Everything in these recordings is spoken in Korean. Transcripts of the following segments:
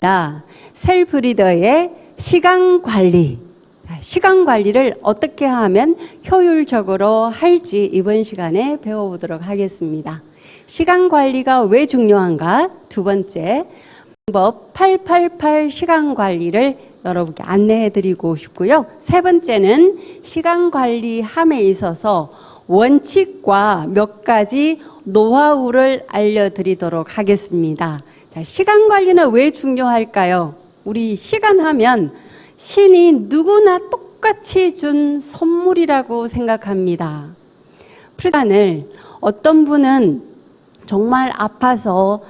시간입니다. 셀프 리더의 시간 관리. 시간 관리를 어떻게 하면 효율적으로 할지 이번 시간에 배워보도록 하겠습니다. 시간 관리가 왜 중요한가? 두 번째, 방법 888 시간 관리를 여러분께 안내해 드리고 싶고요. 세 번째는 시간 관리함에 있어서 원칙과 몇 가지 노하우를 알려드리도록 하겠습니다. 자, 시간 관리는 왜 중요할까요? 우리 시간 하면 신이 누구나 똑같이 준 선물이라고 생각합니다. 시간을 어떤 분은 정말 아파서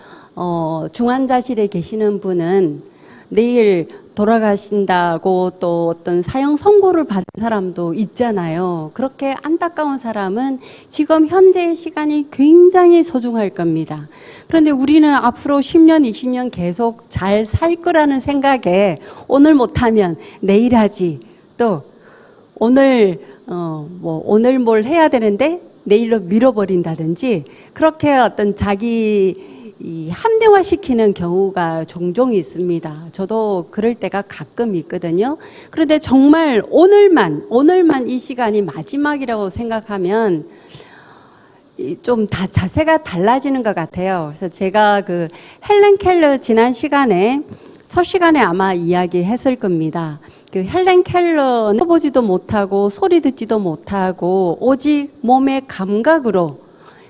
중환자실에 계시는 분은 내일 돌아가신다고 또 어떤 사형 선고를 받은 사람도 있잖아요. 그렇게 안타까운 사람은 지금 현재의 시간이 굉장히 소중할 겁니다. 그런데 우리는 앞으로 10년, 20년 계속 잘 살 거라는 생각에 오늘 못하면 내일 하지. 또 오늘 오늘 뭘 해야 되는데 내일로 밀어버린다든지 그렇게 어떤 자기 합리화시키는 경우가 종종 있습니다. 저도 그럴 때가 가끔 있거든요. 그런데 정말 오늘만 이 시간이 마지막이라고 생각하면 좀 다 자세가 달라지는 것 같아요. 그래서 제가 그 헬렌 켈러 지난 시간에 첫 시간에 아마 이야기했을 겁니다. 그 헬렌 켈러는 보지도 못하고 소리 듣지도 못하고 오직 몸의 감각으로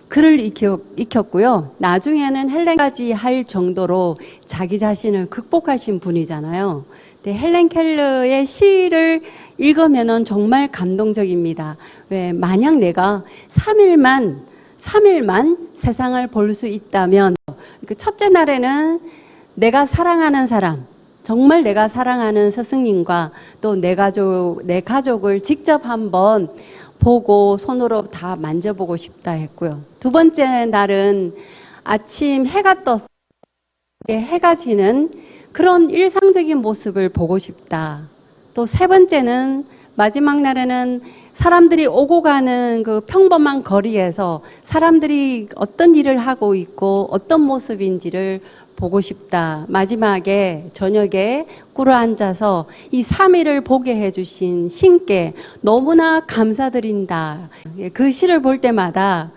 글을 익혔고요. 나중에는 헬렌까지 할 정도로 자기 자신을 극복하신 분이잖아요. 근데 헬렌 켈러의 시를 읽으면은 정말 감동적입니다. 왜 만약 내가 3일만 세상을 볼 수 있다면 그 첫째 날에는 내가 사랑하는 사람, 정말 내가 사랑하는 스승님과 또 내 가족을 직접 한번 보고 손으로 다 만져보고 싶다 했고요. 두 번째 날은 아침 해가 떴을 때 해가 지는 그런 일상적인 모습을 보고 싶다. 또 세 번째는 마지막 날에는 사람들이 오고 가는 그 평범한 거리에서 사람들이 어떤 일을 하고 있고 어떤 모습인지를 보고 싶다. 마지막에 저녁에 꿇어 앉아서 이 3일을 보게 해주신 신께 너무나 감사드린다. 그 시를 볼 때마다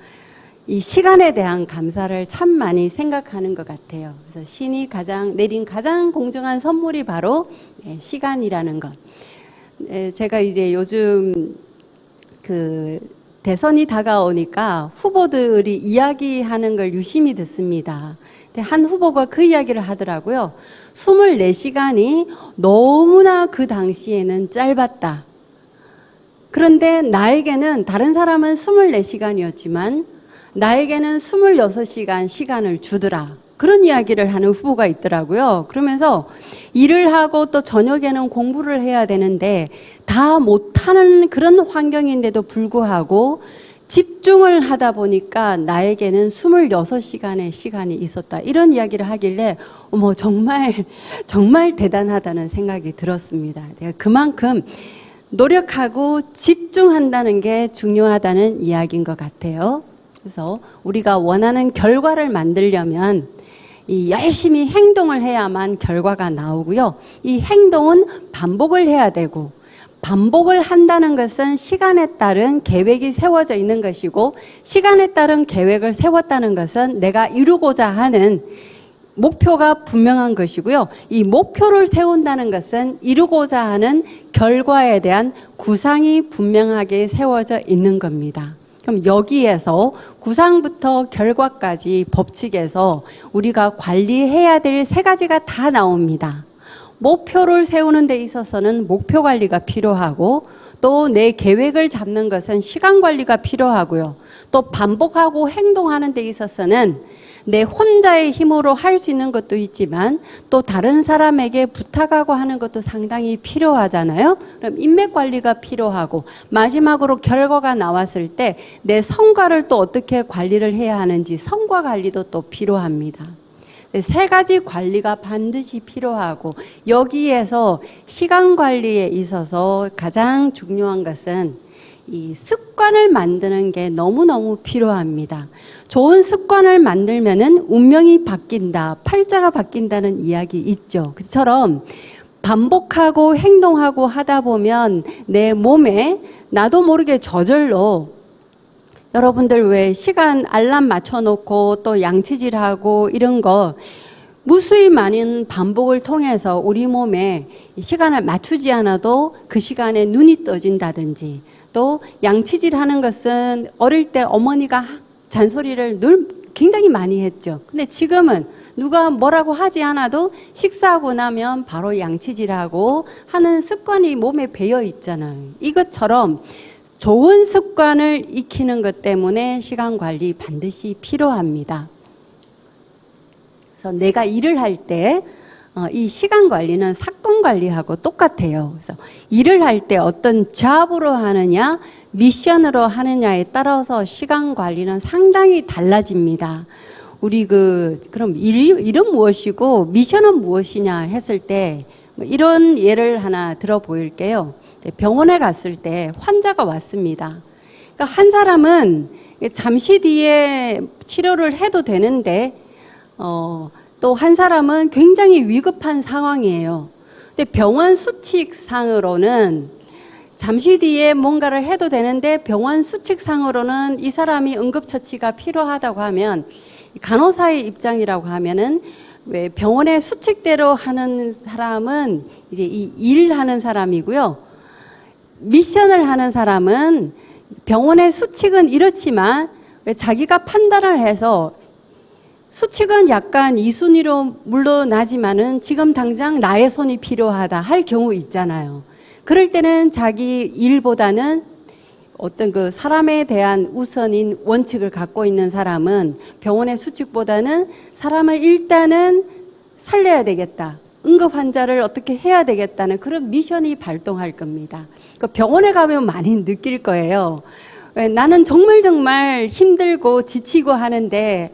이 시간에 대한 감사를 참 많이 생각하는 것 같아요. 그래서 신이 내린 가장 공정한 선물이 바로 시간이라는 것. 제가 이제 요즘 그 대선이 다가오니까 후보들이 이야기하는 걸 유심히 듣습니다. 한 후보가 그 이야기를 하더라고요. 24시간이 너무나 그 당시에는 짧았다. 그런데 나에게는 다른 사람은 24시간이었지만 나에게는 26시간 시간을 주더라. 그런 이야기를 하는 후보가 있더라고요. 그러면서 일을 하고 또 저녁에는 공부를 해야 되는데 다 못하는 그런 환경인데도 불구하고 집중을 하다 보니까 나에게는 26시간의 시간이 있었다. 이런 이야기를 하길래 어머 정말 대단하다는 생각이 들었습니다. 내가 그만큼 노력하고 집중한다는 게 중요하다는 이야기인 것 같아요. 그래서 우리가 원하는 결과를 만들려면 이 열심히 행동을 해야만 결과가 나오고요. 이 행동은 반복을 해야 되고 반복을 한다는 것은 시간에 따른 계획이 세워져 있는 것이고 시간에 따른 계획을 세웠다는 것은 내가 이루고자 하는 목표가 분명한 것이고요. 이 목표를 세운다는 것은 이루고자 하는 결과에 대한 구상이 분명하게 세워져 있는 겁니다. 그럼 여기에서 구상부터 결과까지 법칙에서 우리가 관리해야 될 세 가지가 다 나옵니다. 목표를 세우는 데 있어서는 목표 관리가 필요하고 또 내 계획을 잡는 것은 시간 관리가 필요하고요. 또 반복하고 행동하는 데 있어서는 내 혼자의 힘으로 할 수 있는 것도 있지만 또 다른 사람에게 부탁하고 하는 것도 상당히 필요하잖아요. 그럼 인맥 관리가 필요하고 마지막으로 결과가 나왔을 때 내 성과를 또 어떻게 관리를 해야 하는지 성과 관리도 또 필요합니다. 세 가지 관리가 반드시 필요하고 여기에서 시간 관리에 있어서 가장 중요한 것은 이 습관을 만드는 게 너무너무 필요합니다. 좋은 습관을 만들면은 운명이 바뀐다, 팔자가 바뀐다는 이야기 있죠. 그처럼 반복하고 행동하고 하다 보면 내 몸에 나도 모르게 저절로, 여러분들 왜 시간 알람 맞춰놓고 또 양치질하고 이런 거 무수히 많은 반복을 통해서 우리 몸에 시간을 맞추지 않아도 그 시간에 눈이 떠진다든지, 또 양치질 하는 것은 어릴 때 어머니가 잔소리를 늘 굉장히 많이 했죠. 근데 지금은 누가 뭐라고 하지 않아도 식사하고 나면 바로 양치질하고 하는 습관이 몸에 배어 있잖아요. 이것처럼 좋은 습관을 익히는 것 때문에 시간 관리 반드시 필요합니다. 그래서 내가 일을 할 때 이 시간 관리는 사건 관리하고 똑같아요. 그래서 일을 할 때 어떤 잡으로 하느냐, 미션으로 하느냐에 따라서 시간 관리는 상당히 달라집니다. 우리 그럼 일은 무엇이고 미션은 무엇이냐 했을 때 이런 예를 하나 들어 보일게요. 병원에 갔을 때 환자가 왔습니다. 그러니까 한 사람은 잠시 뒤에 치료를 해도 되는데 또 한 사람은 굉장히 위급한 상황이에요. 근데 병원 수칙상으로는 잠시 뒤에 뭔가를 해도 되는데 병원 수칙상으로는 이 사람이 응급처치가 필요하다고 하면 간호사의 입장이라고 하면은 왜 병원의 수칙대로 하는 사람은 이제 이 일하는 사람이고요. 미션을 하는 사람은 병원의 수칙은 이렇지만 왜 자기가 판단을 해서 수칙은 약간 2순위로 물러나지만은 지금 당장 나의 손이 필요하다 할 경우 있잖아요. 그럴 때는 자기 일보다는 어떤 그 사람에 대한 우선인 원칙을 갖고 있는 사람은 병원의 수칙보다는 사람을 일단은 살려야 되겠다, 응급 환자를 어떻게 해야 되겠다는 그런 미션이 발동할 겁니다. 그 병원에 가면 많이 느낄 거예요. 나는 정말 힘들고 지치고 하는데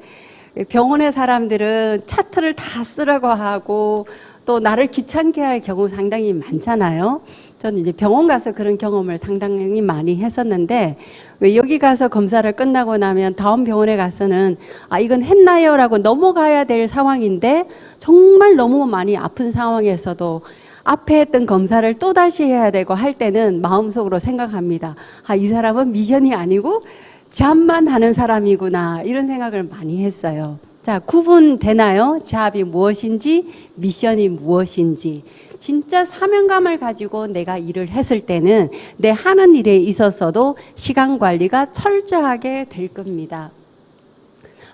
병원의 사람들은 차트를 다 쓰라고 하고 또 나를 귀찮게 할 경우 상당히 많잖아요. 저는 이제 병원 가서 그런 경험을 상당히 많이 했었는데, 왜 여기 가서 검사를 끝나고 나면 다음 병원에 가서는 이건 했나요? 라고 넘어가야 될 상황인데 정말 너무 많이 아픈 상황에서도 앞에 했던 검사를 또다시 해야 되고 할 때는 마음속으로 생각합니다. 이 사람은 미션이 아니고 잡만 하는 사람이구나, 이런 생각을 많이 했어요. 자, 구분되나요? 잡이 무엇인지, 미션이 무엇인지. 진짜 사명감을 가지고 내가 일을 했을 때는 내 하는 일에 있어서도 시간 관리가 철저하게 될 겁니다.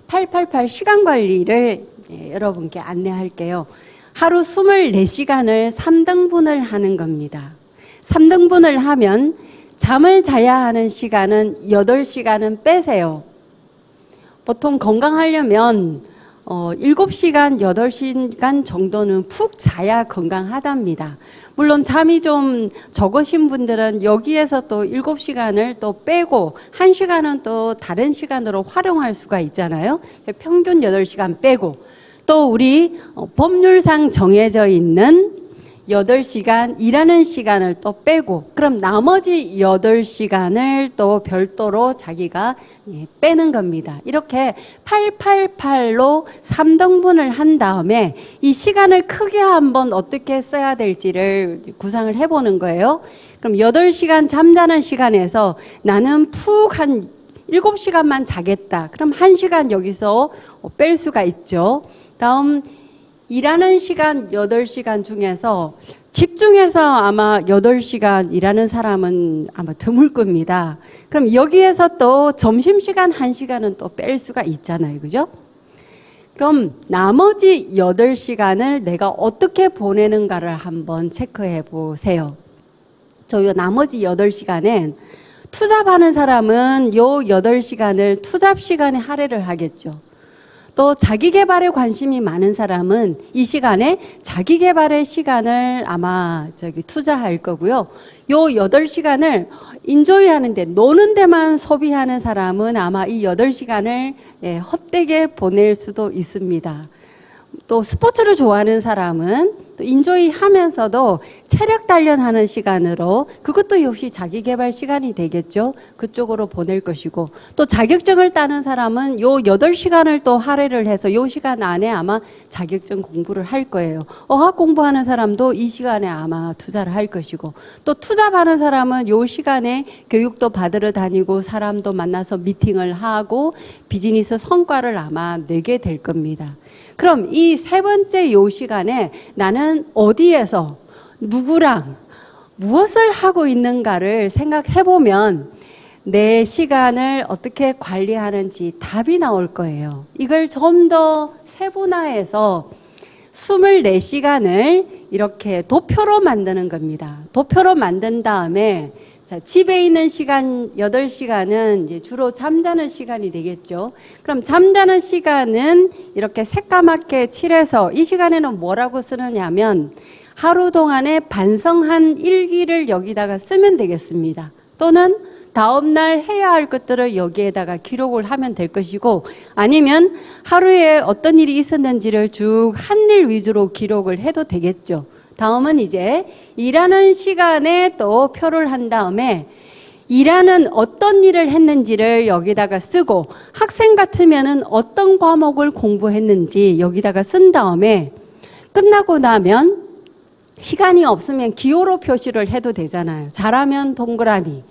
888 시간 관리를 여러분께 안내할게요. 하루 24시간을 3등분을 하는 겁니다. 3등분을 하면 잠을 자야 하는 시간은 8시간은 빼세요. 보통 건강하려면 7시간, 8시간 정도는 푹 자야 건강하답니다. 물론 잠이 좀 적으신 분들은 여기에서 또 7시간을 또 빼고 1시간은 또 다른 시간으로 활용할 수가 있잖아요. 평균 8시간 빼고, 또 우리 법률상 정해져 있는 8시간 일하는 시간을 또 빼고, 그럼 나머지 8시간을 또 별도로 자기가 빼는 겁니다. 이렇게 888로 3등분을 한 다음에 이 시간을 크게 한번 어떻게 써야 될지를 구상을 해보는 거예요. 그럼 8시간 잠자는 시간에서 나는 푹 한 7시간만 자겠다. 그럼 1시간 여기서 뺄 수가 있죠. 다음 일하는 시간 8시간 중에서 집중해서 아마 8시간 일하는 사람은 아마 드물 겁니다. 그럼 여기에서 또 점심시간 1시간은 또 뺄 수가 있잖아요. 그죠? 그럼 나머지 8시간을 내가 어떻게 보내는가를 한번 체크해 보세요. 요 나머지 8시간엔 투잡하는 사람은 요 8시간을 투잡 시간에 할애를 하겠죠. 또 자기 개발에 관심이 많은 사람은 이 시간에 자기 개발의 시간을 아마 투자할 거고요. 요 8시간을 인조이 하는데, 노는 데만 소비하는 사람은 아마 이 8시간을 헛되게 보낼 수도 있습니다. 또 스포츠를 좋아하는 사람은 또 인조이 하면서도 체력 단련하는 시간으로 그것도 역시 자기 개발 시간이 되겠죠. 그쪽으로 보낼 것이고 또 자격증을 따는 사람은 요 8시간을 또 할애를 해서 요 시간 안에 아마 자격증 공부를 할 거예요. 어학 공부하는 사람도 이 시간에 아마 투자를 할 것이고 또 투자 받는 사람은 요 시간에 교육도 받으러 다니고 사람도 만나서 미팅을 하고 비즈니스 성과를 아마 내게 될 겁니다. 그럼 이 세 번째 요 시간에 나는 어디에서 누구랑 무엇을 하고 있는가를 생각해 보면 내 시간을 어떻게 관리하는지 답이 나올 거예요. 이걸 좀 더 세분화해서 24시간을 이렇게 도표로 만드는 겁니다. 도표로 만든 다음에 자, 집에 있는 시간 8시간은 이제 주로 잠자는 시간이 되겠죠. 그럼 잠자는 시간은 이렇게 새까맣게 칠해서 이 시간에는 뭐라고 쓰느냐면 하루 동안에 반성한 일기를 여기다가 쓰면 되겠습니다. 또는 다음날 해야 할 것들을 여기에다가 기록을 하면 될 것이고 아니면 하루에 어떤 일이 있었는지를 쭉 한 일 위주로 기록을 해도 되겠죠. 다음은 이제 일하는 시간에 또 표를 한 다음에 일하는 어떤 일을 했는지를 여기다가 쓰고 학생 같으면은 어떤 과목을 공부했는지 여기다가 쓴 다음에 끝나고 나면 시간이 없으면 기호로 표시를 해도 되잖아요. 잘하면 동그라미,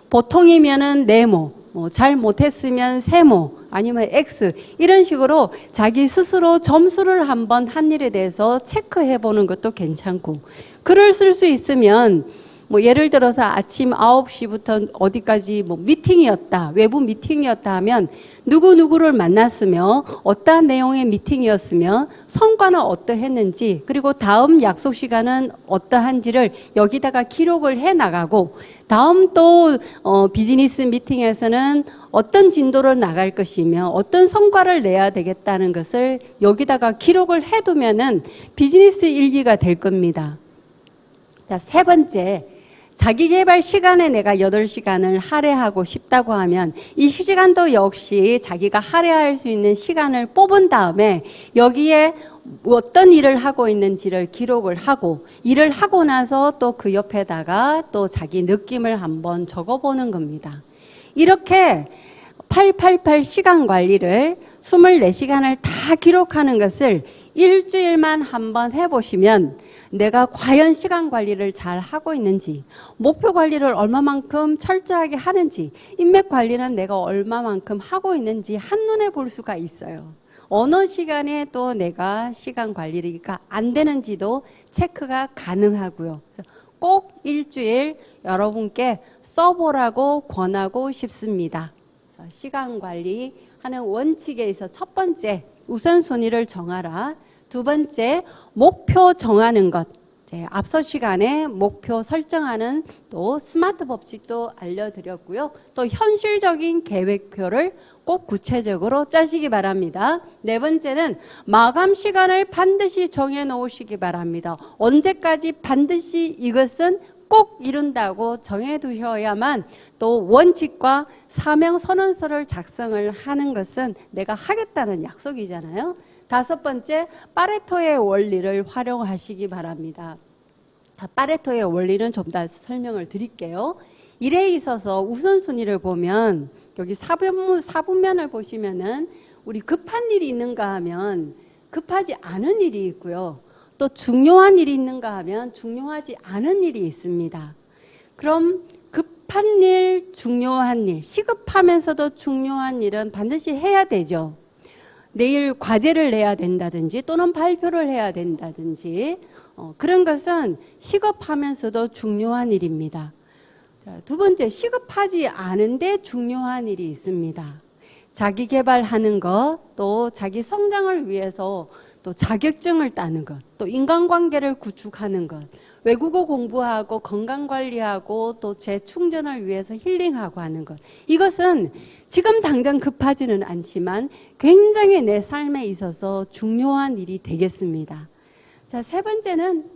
보통이면은 네모, 잘 못했으면 세모, 아니면 X 이런 식으로 자기 스스로 점수를 한번 한 일에 대해서 체크해 보는 것도 괜찮고 글을 쓸 수 있으면 뭐 예를 들어서 아침 9시부터 어디까지 뭐 미팅이었다, 외부 미팅이었다 하면 누구누구를 만났으며 어떠한 내용의 미팅이었으며 성과는 어떠했는지 그리고 다음 약속 시간은 어떠한지를 여기다가 기록을 해 나가고 다음 또 비즈니스 미팅에서는 어떤 진도를 나갈 것이며 어떤 성과를 내야 되겠다는 것을 여기다가 기록을 해두면은 비즈니스 일기가 될 겁니다. 자, 세 번째. 자기개발 시간에 내가 8시간을 할애하고 싶다고 하면 이 시간도 역시 자기가 할애할 수 있는 시간을 뽑은 다음에 여기에 어떤 일을 하고 있는지를 기록을 하고 일을 하고 나서 또 그 옆에다가 또 자기 느낌을 한번 적어보는 겁니다. 이렇게 888 시간 관리를 24시간을 다 기록하는 것을 일주일만 한번 해보시면 내가 과연 시간 관리를 잘 하고 있는지, 목표 관리를 얼마만큼 철저하게 하는지, 인맥 관리는 내가 얼마만큼 하고 있는지 한눈에 볼 수가 있어요. 어느 시간에 또 내가 시간 관리가 안 되는지도 체크가 가능하고요. 꼭 일주일 여러분께 써보라고 권하고 싶습니다. 시간 관리하는 원칙에 있어 첫 번째, 우선순위를 정하라. 두 번째, 목표 정하는 것. 앞서 시간에 목표 설정하는 또 스마트 법칙도 알려드렸고요. 또 현실적인 계획표를 꼭 구체적으로 짜시기 바랍니다. 네 번째는 마감 시간을 반드시 정해 놓으시기 바랍니다. 언제까지 반드시 이것은 꼭 이룬다고 정해 두셔야만 또 원칙과 사명 선언서를 작성을 하는 것은 내가 하겠다는 약속이잖아요. 다섯 번째, 파레토의 원리를 활용하시기 바랍니다. 파레토의 원리는 좀 더 설명을 드릴게요. 일에 있어서 우선순위를 보면 여기 사분면을 보시면은 우리 급한 일이 있는가 하면 급하지 않은 일이 있고요. 또 중요한 일이 있는가 하면 중요하지 않은 일이 있습니다. 그럼 급한 일, 중요한 일, 시급하면서도 중요한 일은 반드시 해야 되죠. 내일 과제를 내야 된다든지 또는 발표를 해야 된다든지 그런 것은 시급하면서도 중요한 일입니다. 자, 두 번째, 시급하지 않은데 중요한 일이 있습니다. 자기 개발하는 것, 또 자기 성장을 위해서 또 자격증을 따는 것, 또 인간관계를 구축하는 것, 외국어 공부하고 건강관리하고 또 재충전을 위해서 힐링하고 하는 것. 이것은 지금 당장 급하지는 않지만 굉장히 내 삶에 있어서 중요한 일이 되겠습니다. 자, 세 번째는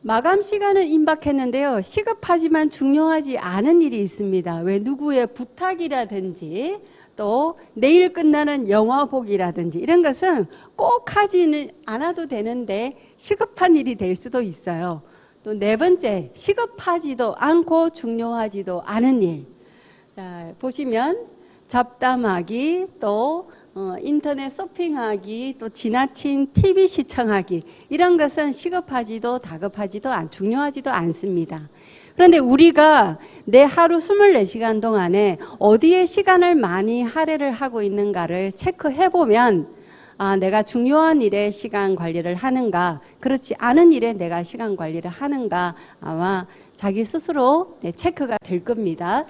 마감 시간은 임박했는데요. 시급하지만 중요하지 않은 일이 있습니다. 왜 누구의 부탁이라든지 또 내일 끝나는 영화 보기라든지 이런 것은 꼭 하지는 않아도 되는데 시급한 일이 될 수도 있어요. 또 네 번째, 시급하지도 않고 중요하지도 않은 일. 자, 보시면 잡담하기, 또 인터넷 서핑하기, 또 지나친 TV 시청하기, 이런 것은 시급하지도 다급하지도 중요하지도 않습니다. 그런데 우리가 내 하루 24시간 동안에 어디에 시간을 많이 할애를 하고 있는가를 체크해 보면 내가 중요한 일에 시간 관리를 하는가, 그렇지 않은 일에 내가 시간 관리를 하는가 아마 자기 스스로 체크가 될 겁니다.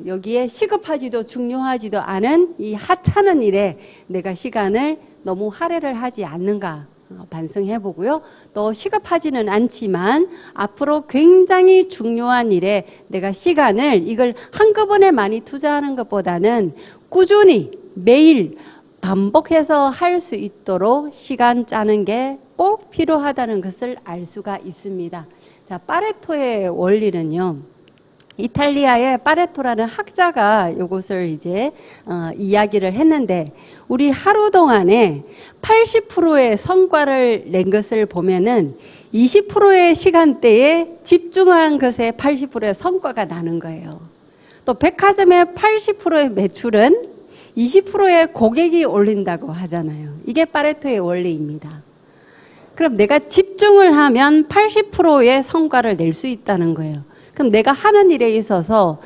여기에 시급하지도 중요하지도 않은 이 하찮은 일에 내가 시간을 너무 할애를 하지 않는가 반성해 보고요. 또 시급하지는 않지만 앞으로 굉장히 중요한 일에 내가 시간을 이걸 한꺼번에 많이 투자하는 것보다는 꾸준히 매일 반복해서 할 수 있도록 시간 짜는 게 꼭 필요하다는 것을 알 수가 있습니다. 자, 파레토의 원리는요. 이탈리아의 파레토라는 학자가 이것을 이제 이야기를 했는데, 우리 하루 동안에 80%의 성과를 낸 것을 보면은 20%의 시간대에 집중한 것에 80%의 성과가 나는 거예요. 또 백화점의 80%의 매출은 20%의 고객이 올린다고 하잖아요. 이게 파레토의 원리입니다. 그럼 내가 집중을 하면 80%의 성과를 낼 수 있다는 거예요. 그럼 내가 하는 일에 있어서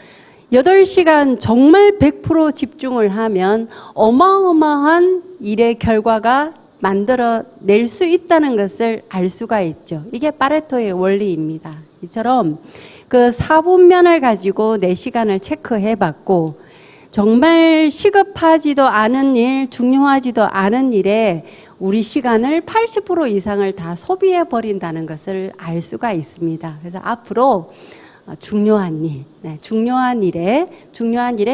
8시간 정말 100% 집중을 하면 어마어마한 일의 결과가 만들어낼 수 있다는 것을 알 수가 있죠. 이게 파레토의 원리입니다. 이처럼 그 4분면을 가지고 내 시간을 체크해 봤고, 정말 시급하지도 않은 일, 중요하지도 않은 일에 우리 시간을 80% 이상을 다 소비해 버린다는 것을 알 수가 있습니다. 그래서 앞으로 중요한 일, 중요한 일에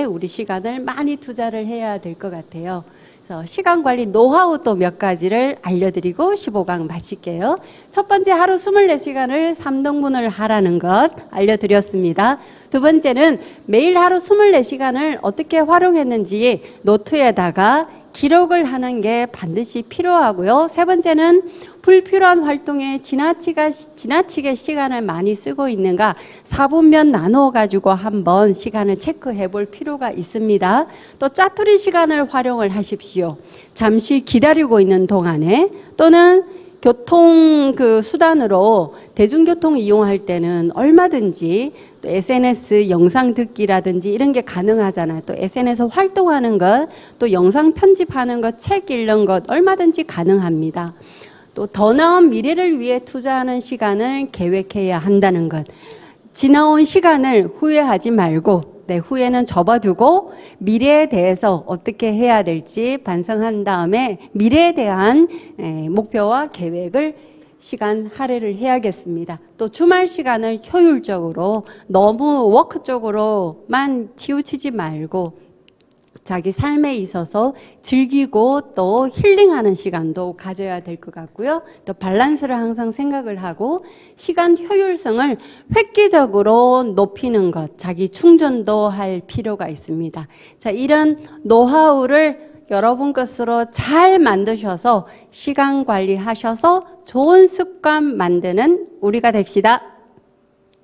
우리 시간을 많이 투자를 해야 될 것 같아요. 그래서 시간 관리 노하우 또 몇 가지를 알려드리고 15강 마칠게요. 첫 번째, 하루 24시간을 3등분을 하라는 것 알려드렸습니다. 두 번째는 매일 하루 24시간을 어떻게 활용했는지 노트에다가 기록을 하는 게 반드시 필요하고요. 세 번째는 불필요한 활동에 지나치게 시간을 많이 쓰고 있는가 4분면 나누어 가지고 한번 시간을 체크해 볼 필요가 있습니다. 또 짜투리 시간을 활용을 하십시오. 잠시 기다리고 있는 동안에, 또는 교통 수단으로 대중교통 이용할 때는 얼마든지 또 SNS 영상 듣기라든지 이런 게 가능하잖아요. 또 SNS 활동하는 것, 또 영상 편집하는 것, 책 읽는 것 얼마든지 가능합니다. 또 더 나은 미래를 위해 투자하는 시간을 계획해야 한다는 것. 지나온 시간을 후회하지 말고 내 후회는 접어두고 미래에 대해서 어떻게 해야 될지 반성한 다음에 미래에 대한 목표와 계획을 시간 할애를 해야겠습니다. 또 주말 시간을 효율적으로, 너무 워크 쪽으로만 치우치지 말고 자기 삶에 있어서 즐기고 또 힐링하는 시간도 가져야 될 것 같고요. 또 밸런스를 항상 생각을 하고 시간 효율성을 획기적으로 높이는 것, 자기 충전도 할 필요가 있습니다. 자, 이런 노하우를 여러분 것으로 잘 만드셔서 시간 관리하셔서 좋은 습관 만드는 우리가 됩시다.